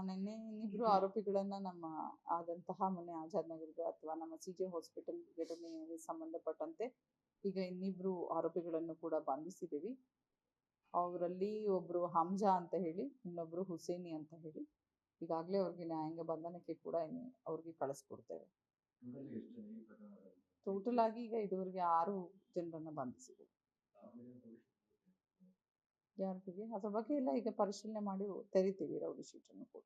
ನಿನ್ನೆ ಇನ್ನಿಬ್ರು ಆರೋಪಿಗಳನ್ನ ನಮ್ಮ ಆದಂತಹ ಮೊನ್ನೆ ಆಜಾದ್ ನಗರದ ಅಥವಾ ನಮ್ಮ CJ ಹಾಸ್ಪಿಟಲ್ ಘಟನೆಗೆ ಸಂಬಂಧಪಟ್ಟಂತೆ ಈಗ ಇನ್ನಿಬ್ರು ಆರೋಪಿಗಳನ್ನು ಕೂಡ ಬಂಧಿಸಿದ್ದೀವಿ. ಅವರಲ್ಲಿ ಒಬ್ರು ಹಮ್ಜಾ ಅಂತ ಹೇಳಿ, ಇನ್ನೊಬ್ರು ಹುಸೇನಿ ಅಂತ ಹೇಳಿ. ಈಗಾಗಲೇ ಅವ್ರಿಗೆ ನ್ಯಾಯಾಂಗ ಬಂಧನಕ್ಕೆ ಕೂಡ ಅವ್ರಿಗೆ ಕಳಿಸ್ಕೊಡ್ತೇವೆ. ಟೋಟಲ್ ಆಗಿ ಈಗ ಇದುವರೆಗೆ 6 ಜನರನ್ನ ಬಂಧಿಸಿದ್ದೀವಿ. ಯಾರಿಗೆ ಅದ್ರ ಬಗ್ಗೆ ಎಲ್ಲ ಈಗ ಪರಿಶೀಲನೆ ಮಾಡಿ ತೆರಿತೀವಿ ರೌಡಿ ಶೀಟ್ ಅನ್ನು ಕೂಡ.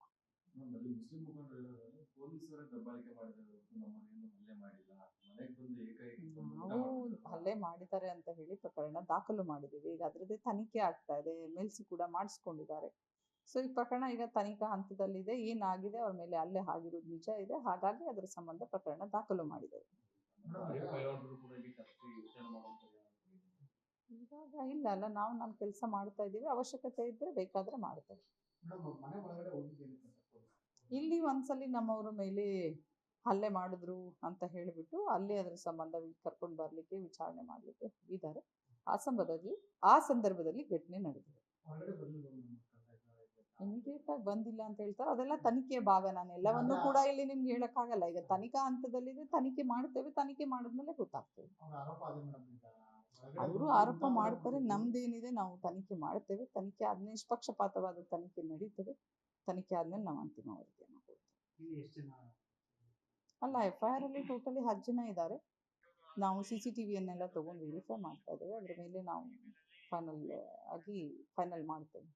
ನಾವು ಹಲ್ಲೆ ಮಾಡಿದ್ದಾರೆ ಅಂತ ಹೇಳಿ ಪ್ರಕರಣ ದಾಖಲು ಮಾಡಿದ್ದೀವಿ. ಈಗ ಅದ್ರದ್ದೇ ತನಿಖೆ ಆಗ್ತಾ ಇದೆ, MLC ಕೂಡ ಮಾಡಿಸ್ಕೊಂಡಿದ್ದಾರೆ. ಸೊ ಈ ಪ್ರಕರಣ ಈಗ ತನಿಖಾ ಹಂತದಲ್ಲಿದೆ. ಏನಾಗಿದೆ ಅವ್ರ ಮೇಲೆ ಹಲ್ಲೆ ಆಗಿರೋದು ನಿಜ ಇದೆ, ಹಾಗಾಗಿ ಅದರ ಸಂಬಂಧ ಪ್ರಕರಣ ದಾಖಲು ಮಾಡಿದ್ದೇವೆ. ಇವಾಗ ಇಲ್ಲ ಅಲ್ಲ, ನಾವು ನಮ್ಮ ಕೆಲಸ ಮಾಡ್ತಾ ಇದ್ದೀವಿ. ಅವಶ್ಯಕತೆ ಇದ್ರೆ ಬೇಕಾದ್ರೆ ಮಾಡ್ತೇವೆ. ಇಲ್ಲಿ ಒಂದ್ಸಲಿ ನಮ್ಮವ್ರ ಮೇಲೆ ಹಲ್ಲೆ ಮಾಡಿದ್ರು ಅಂತ ಹೇಳಿಬಿಟ್ಟು ಅಲ್ಲಿ ಅದರ ಸಂಬಂಧ ಕರ್ಕೊಂಡು ಬರ್ಲಿಕ್ಕೆ ವಿಚಾರಣೆ ಮಾಡ್ಲಿಕ್ಕೆ ಹೋಗಿದ್ದಾರೆ. ಆ ಸಂದರ್ಭದಲ್ಲಿ ಘಟನೆ ನಡೆದಿದೆ. ಇಮಿಡಿಯೇಟ್ ಆಗಿ ಬಂದಿಲ್ಲ ಅಂತ ಹೇಳ್ತಾರೆ. ಅದೆಲ್ಲ ತನಿಖೆಯ ಭಾಗ. ನಾನು ಎಲ್ಲವನ್ನೂ ಕೂಡ ಇಲ್ಲಿ ನಿಮ್ಗೆ ಹೇಳಕ್ಕಾಗಲ್ಲ. ಈಗ ತನಿಖಾ ಹಂತದಲ್ಲಿದೆ, ತನಿಖೆ ಮಾಡ್ತೇವೆ. ತನಿಖೆ ಮಾಡಿದ್ಮೇಲೆ ಗೊತ್ತಾಗ್ತದೆ. ಅವರು ಆರೋಪ ಮಾಡ್ತಾರೆ. ನಮ್ದೇನಿದೆ ನಾವು ತನಿಖೆ ಮಾಡ್ತೇವೆ. ತನಿಖೆ ಆದ್ಮೇಲೆ ನಿಷ್ಪಕ್ಷಪಾತವಾದ ತನಿಖೆ ನಡೀತದೆ. ತನಿಖೆ ಆದ್ಮೇಲೆ ನಾವು ಅಂತಿಮ ವರದಿಯನ್ನು ಕೊಡ್ತೇವೆ. ಅಲ್ಲ, FIR ಅಲ್ಲಿ ಟೋಟಲಿ 10 ಜನ ಇದ್ದಾರೆ. ನಾವು CCTVಯನ್ನೆಲ್ಲ ತಗೊಂಡು ವೆರಿಫೈ ಮಾಡ್ತಾ ಇದ್ದೇವೆ. ಅದ್ರ ಮೇಲೆ ನಾವು ಫೈನಲ್ ಮಾಡ್ತೇವೆ.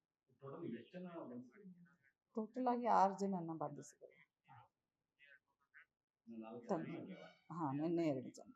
ಟೋಟಲ್ ಆಗಿ 6 ಜನನ್ನ ಬಂಧಿಸಿದ್ದೇವೆ. ನಿನ್ನೆ 2 ಜನ.